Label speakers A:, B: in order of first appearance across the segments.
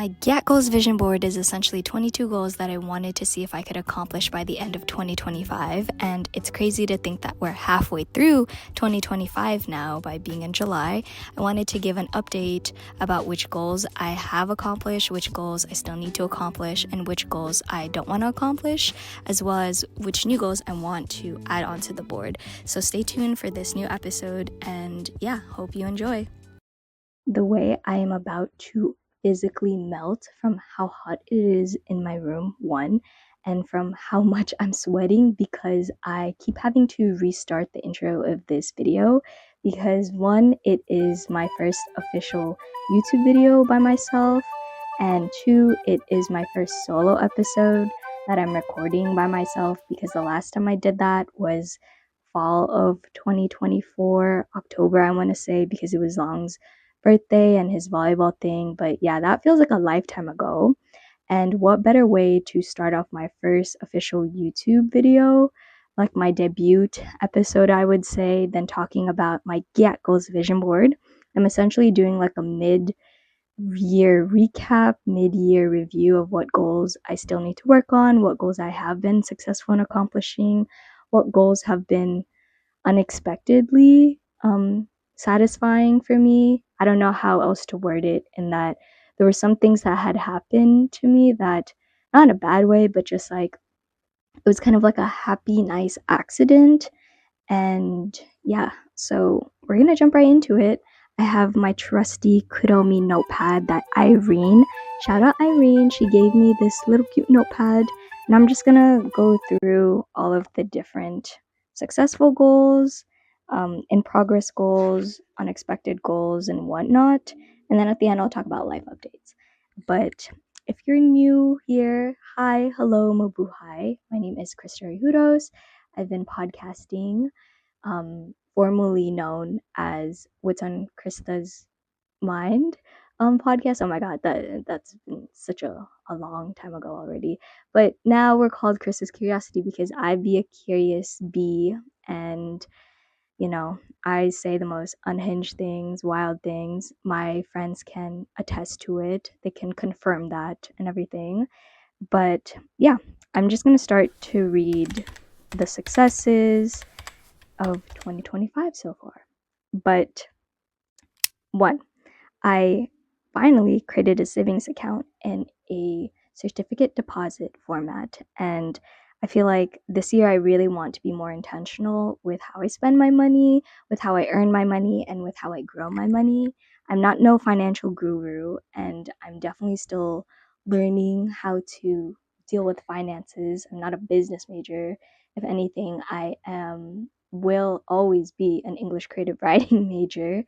A: My gyatt goals vision board is essentially 22 goals that I wanted to see if I could accomplish by the end of 2025, and it's crazy to think that we're halfway through 2025 now by being in July. I wanted to give an update about which goals I have accomplished, which goals I still need to accomplish, and which goals I don't want to accomplish, as well as which new goals I want to add onto the board. So stay tuned for this new episode, and yeah, hope you enjoy. The way I am about to physically melt from how hot it is in my room, one, and from how much I'm sweating because I keep having to restart the intro of this video because one, it is my first official YouTube video by myself, and two, it is my first solo episode that I'm recording by myself because the last time I did that was fall of 2024, October, I want to say, because it was Long's birthday and his volleyball thing. But yeah, that feels like a lifetime ago. And what better way to start off my first official YouTube video, like my debut episode, I would say, than talking about my gyatt goals vision board. I'm essentially doing like a mid-year recap, mid-year review of what goals I still need to work on, what goals I have been successful in accomplishing, what goals have been unexpectedly satisfying for me. I don't know how else to word it, in that there were some things that had happened to me that, not in a bad way, but just like it was kind of like a happy, nice accident. And yeah, so we're gonna jump right into it. I have my trusty Kuromi notepad that Irene, shout out Irene, she gave me this little cute notepad, and I'm just gonna go through all of the different successful goals, in progress goals, unexpected goals, and whatnot. And then at the end, I'll talk about life updates. But if you're new here, hi, hello, Mabuhay. My name is Krista Hudos. I've been podcasting, formerly known as What's on Krista's Mind podcast. Oh my god, that's been such a long time ago already. But now we're called Krista's Curiosity because I be a curious bee, and you know, I say the most unhinged things, wild things. My friends can attest to it. They can confirm that and everything. But yeah, I'm just going to start to read the successes of 2025 so far. But one, I finally created a savings account in a certificate deposit format, and I feel like this year I really want to be more intentional with how I spend my money, with how I earn my money, and with how I grow my money. I'm not no financial guru, and I'm definitely still learning how to deal with finances. I'm not a business major. If anything, I will always be an English creative writing major.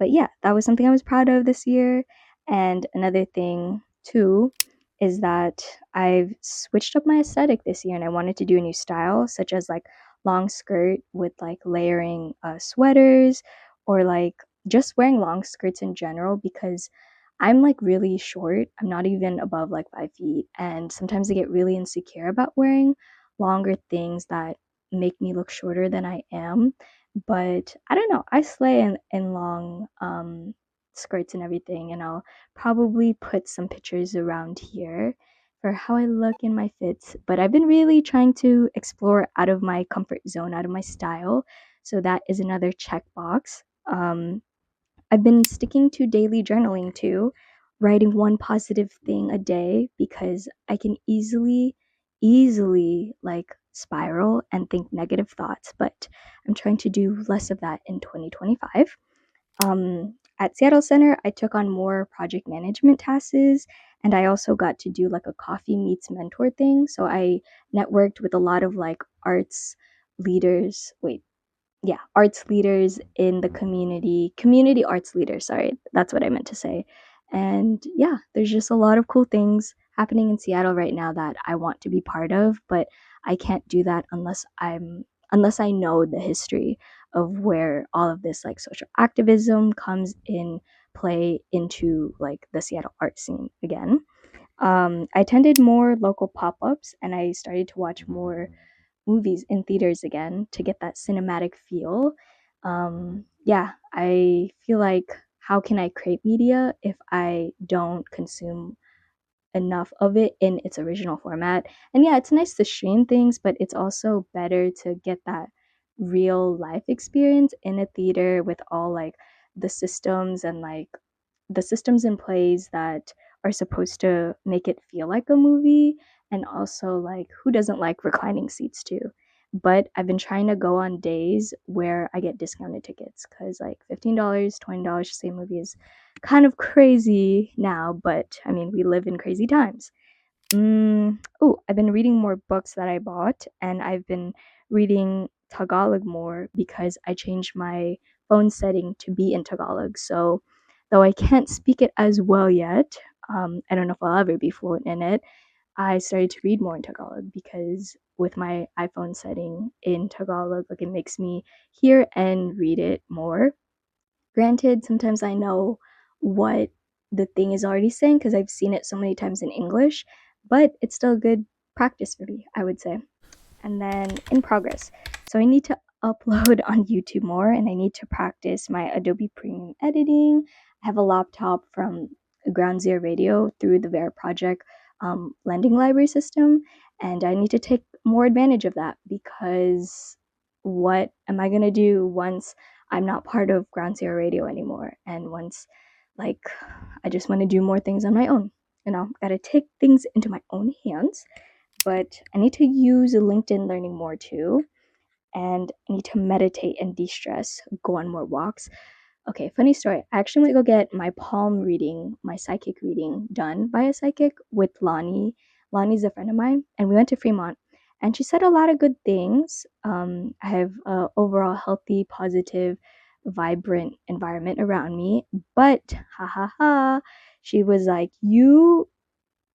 A: But yeah, that was something I was proud of this year. And another thing too is that I've switched up my aesthetic this year and I wanted to do a new style, such as like long skirt with like layering sweaters, or like just wearing long skirts in general, because I'm like really short. I'm not even above like 5 feet. And sometimes I get really insecure about wearing longer things that make me look shorter than I am. But I don't know, I slay in long skirts and everything, and I'll probably put some pictures around here for how I look in my fits. But I've been really trying to explore out of my comfort zone, out of my style. So that is another checkbox. I've been sticking to daily journaling too, writing one positive thing a day, because I can easily like spiral and think negative thoughts, but I'm trying to do less of that in 2025. At Seattle Center, I took on more project management tasks, and I also got to do like a coffee meets mentor thing. So I networked with a lot of like arts leaders. Arts leaders in the community arts leaders. Sorry, that's what I meant to say. And yeah, there's just a lot of cool things happening in Seattle right now that I want to be part of, but I can't do that unless I know the history of where all of this like social activism comes in play into like the Seattle art scene again. I attended more local pop-ups and I started to watch more movies in theaters again to get that cinematic feel. Yeah, I feel like, how can I create media if I don't consume enough of it in its original format. And yeah, it's nice to stream things, but it's also better to get that real life experience in a theater with all like the systems and like the systems in place that are supposed to make it feel like a movie. And also like who doesn't like reclining seats too. But I've been trying to go on days where I get discounted tickets because like $15, $20 to see a movie is kind of crazy now, but I mean, we live in crazy times. Oh, I've been reading more books that I bought, and I've been reading Tagalog more because I changed my phone setting to be in Tagalog. So, though I can't speak it as well yet, I don't know if I'll ever be fluent in it. I started to read more in Tagalog because with my iPhone setting in Tagalog, like it makes me hear and read it more. Granted, sometimes I know what the thing is already saying because I've seen it so many times in English, but it's still good practice for me, I would say. And then in progress. So I need to upload on YouTube more and I need to practice my Adobe Premium editing. I have a laptop from Ground Zero Radio through the Vera Project lending library system, and I need to take more advantage of that because what am I going to do once I'm not part of Ground Zero Radio anymore? And once, like, I just want to do more things on my own. You know, gotta take things into my own hands, but I need to use LinkedIn Learning more too. And I need to meditate and de stress, go on more walks. Okay, funny story. I actually went to go get my palm reading, my psychic reading done by a psychic with Lonnie. Lonnie's a friend of mine, and we went to Fremont. And she said a lot of good things. I have a overall healthy, positive, vibrant environment around me. But ha ha ha, she was like, "You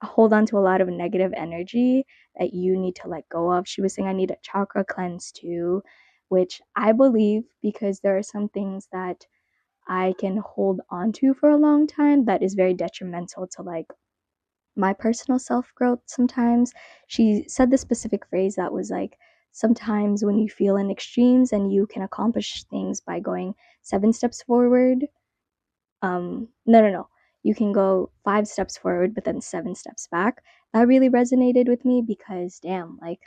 A: hold on to a lot of negative energy that you need to let go of." She was saying I need a chakra cleanse too, which I believe because there are some things that I can hold on to for a long time that is very detrimental to like my personal self growth sometimes. She said this specific phrase that was like, sometimes when you feel in extremes and you can accomplish things by going 7 steps forward, no, you can go 5 steps forward but then 7 steps back. That really resonated with me because damn, like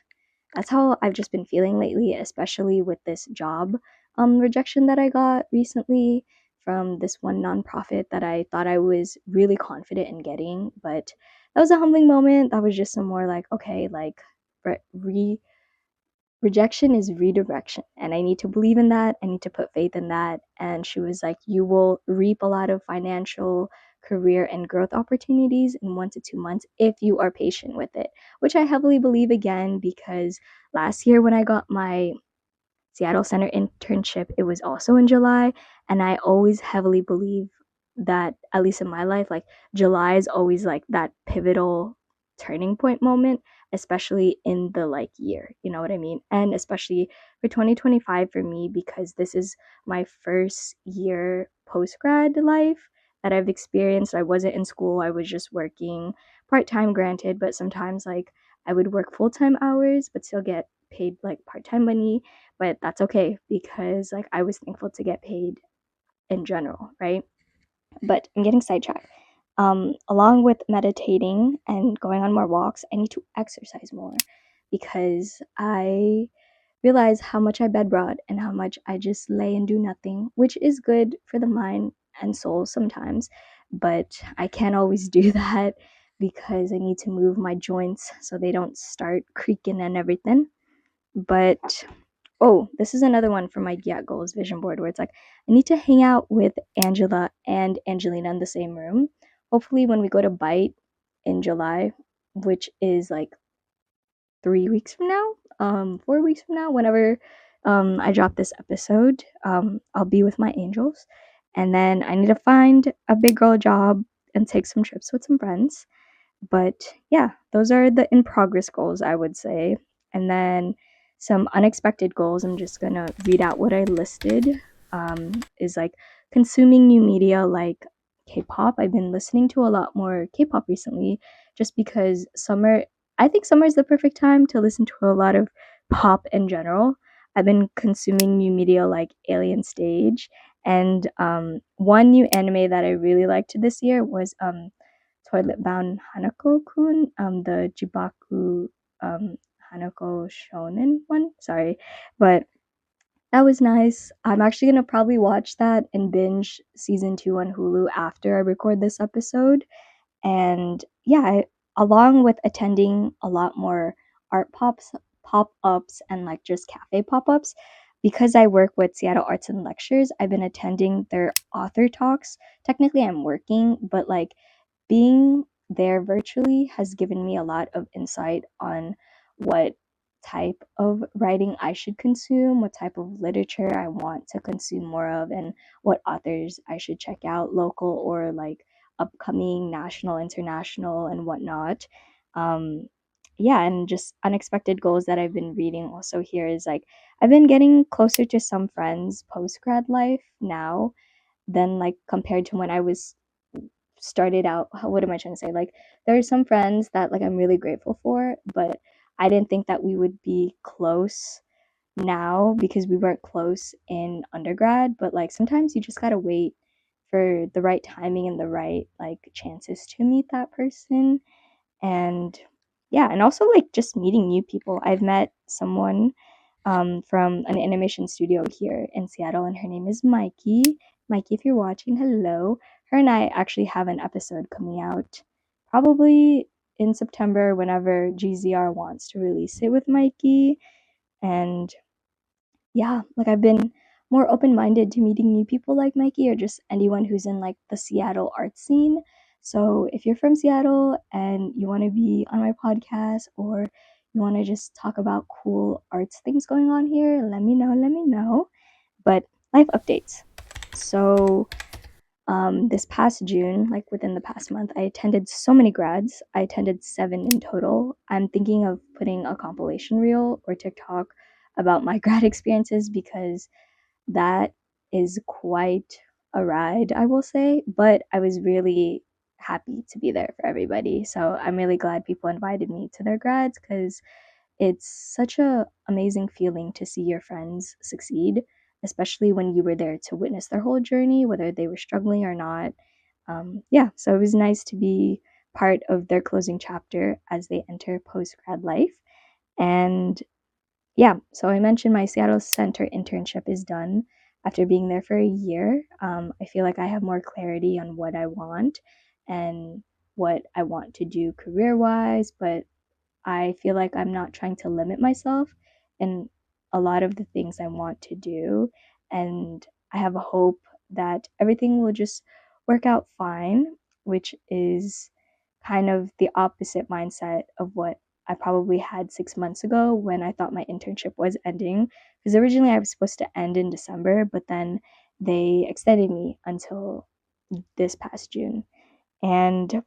A: that's how I've just been feeling lately, especially with this job rejection that I got recently from this one nonprofit that I thought I was really confident in getting. But that was a humbling moment. That was just some more like, okay, like rejection is redirection. And I need to believe in that. I need to put faith in that. And she was like, you will reap a lot of financial, career, and growth opportunities in 1 to 2 months if you are patient with it, which I heavily believe again because last year when I got my Seattle Center internship, it was also in July. And I always heavily believe that, at least in my life, like July is always like that pivotal turning point moment, especially in the like year. You know what I mean? And especially for 2025 for me, because this is my first year post grad life that I've experienced. I wasn't in school, I was just working part time, granted, but sometimes like I would work full time hours but still get paid like part time money, but that's okay because like I was thankful to get paid in general, right? But I'm getting sidetracked. Along with meditating and going on more walks, I need to exercise more because I realize how much I bed rot and how much I just lay and do nothing, which is good for the mind and soul sometimes, but I can't always do that because I need to move my joints so they don't start creaking and everything. But oh, this is another one for my gyatt goals vision board where it's like I need to hang out with Angela and Angelina in the same room. Hopefully, when we go to Bite in July, which is like 3 weeks from now, 4 weeks from now, whenever I drop this episode, I'll be with my angels, and then I need to find a big girl job and take some trips with some friends. But yeah, those are the in progress goals, I would say. And then some unexpected goals, I'm just gonna read out what I listed. Is like consuming new media like K-pop. I've been listening to a lot more K-pop recently just because I think summer is the perfect time to listen to a lot of pop in general. I've been consuming new media like Alien Stage, and one new anime that I really liked this year was Toilet Bound Hanako-kun, the Jibaku Hanako Shonen one. Sorry, but that was nice. I'm actually gonna probably watch that and binge season 2 on Hulu after I record this episode. And yeah, along with attending a lot more art pop-ups and like just cafe pop-ups, because I work with Seattle Arts and Lectures, I've been attending their author talks. Technically I'm working, but like being there virtually has given me a lot of insight on what type of writing I should consume, what type of literature I want to consume more of, and what authors I should check out, local or like upcoming, national, international, and whatnot. Um, yeah, and just unexpected goals that I've been reading also here is like I've been getting closer to some friends post grad life now than like compared to when I was started out. What am I trying to say? Like there are some friends that like I'm really grateful for, but I didn't think that we would be close now because we weren't close in undergrad. But like sometimes you just gotta wait for the right timing and the right like chances to meet that person. And yeah, and also like just meeting new people. I've met someone from an animation studio here in Seattle, and her name is Mikey. Mikey, if you're watching, hello. Her and I actually have an episode coming out probably in September whenever GZR wants to release it with Mikey. And yeah, like I've been more open-minded to meeting new people like Mikey or just anyone who's in like the Seattle art scene. So if you're from Seattle and you want to be on my podcast or you want to just talk about cool arts things going on here, let me know, let me know. But life updates. So this past June, like within the past month, I attended so many grads. I attended 7 in total. I'm thinking of putting a compilation reel or TikTok about my grad experiences because that is quite a ride, I will say. But I was really happy to be there for everybody. So I'm really glad people invited me to their grads because it's such a amazing feeling to see your friends succeed, especially when you were there to witness their whole journey, whether they were struggling or not. Yeah, so it was nice to be part of their closing chapter as they enter post grad life. And yeah, so I mentioned my Seattle Center internship is done after being there for a year. I feel like I have more clarity on what I want and what I want to do career wise, but I feel like I'm not trying to limit myself in a lot of the things I want to do. And I have a hope that everything will just work out fine, which is kind of the opposite mindset of what I probably had 6 months ago when I thought my internship was ending. Because originally I was supposed to end in December, but then they extended me until this past June. And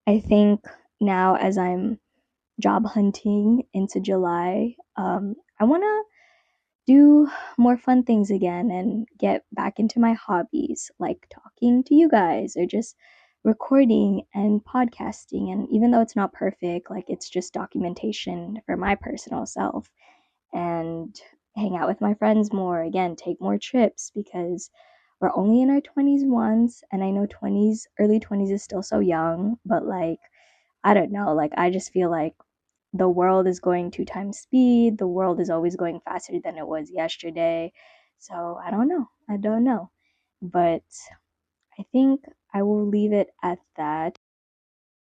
A: I think now, as I'm job hunting into July. I want to do more fun things again and get back into my hobbies, like talking to you guys or just recording and podcasting. And even though it's not perfect, like it's just documentation for my personal self and hang out with my friends more. Again, take more trips because we're only in our 20s once. And I know 20s, early 20s is still so young, but like, I don't know. Like, I just feel like the world is going 2 times speed. The world is always going faster than it was yesterday. So I don't know. I don't know. But I think I will leave it at that.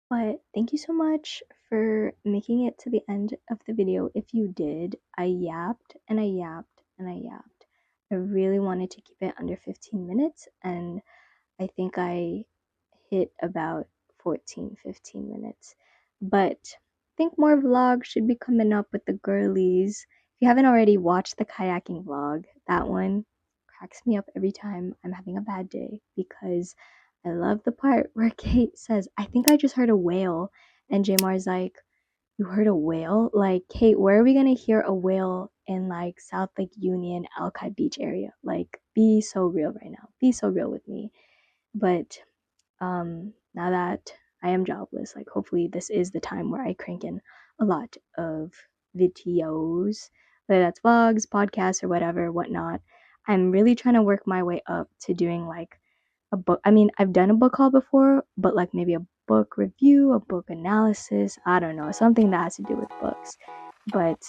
A: But thank you so much for making it to the end of the video. If you did, I yapped and I yapped and I yapped. I really wanted to keep it under 15 minutes, and I think I hit about 14, 15 minutes. But I think more vlogs should be coming up with the girlies. If you haven't already watched the kayaking vlog, that one cracks me up every time I'm having a bad day because I love the part where Kate says, I think I just heard a whale. And Jamar's like, you heard a whale? Like, Kate, where are we gonna hear a whale in like South Lake Union, Alki Beach area? Like, be so real right now. Be so real with me. But now that I am jobless, like hopefully this is the time where I crank in a lot of videos, whether that's vlogs, podcasts, or whatever, whatnot. I'm really trying to work my way up to doing like a book. I mean, I've done a book haul before, but like maybe a book review, a book analysis, I don't know, something that has to do with books. But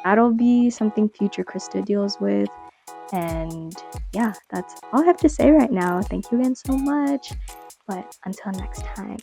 A: that'll be something future Krista deals with. And yeah, that's all I have to say right now. Thank you again so much. But until next time.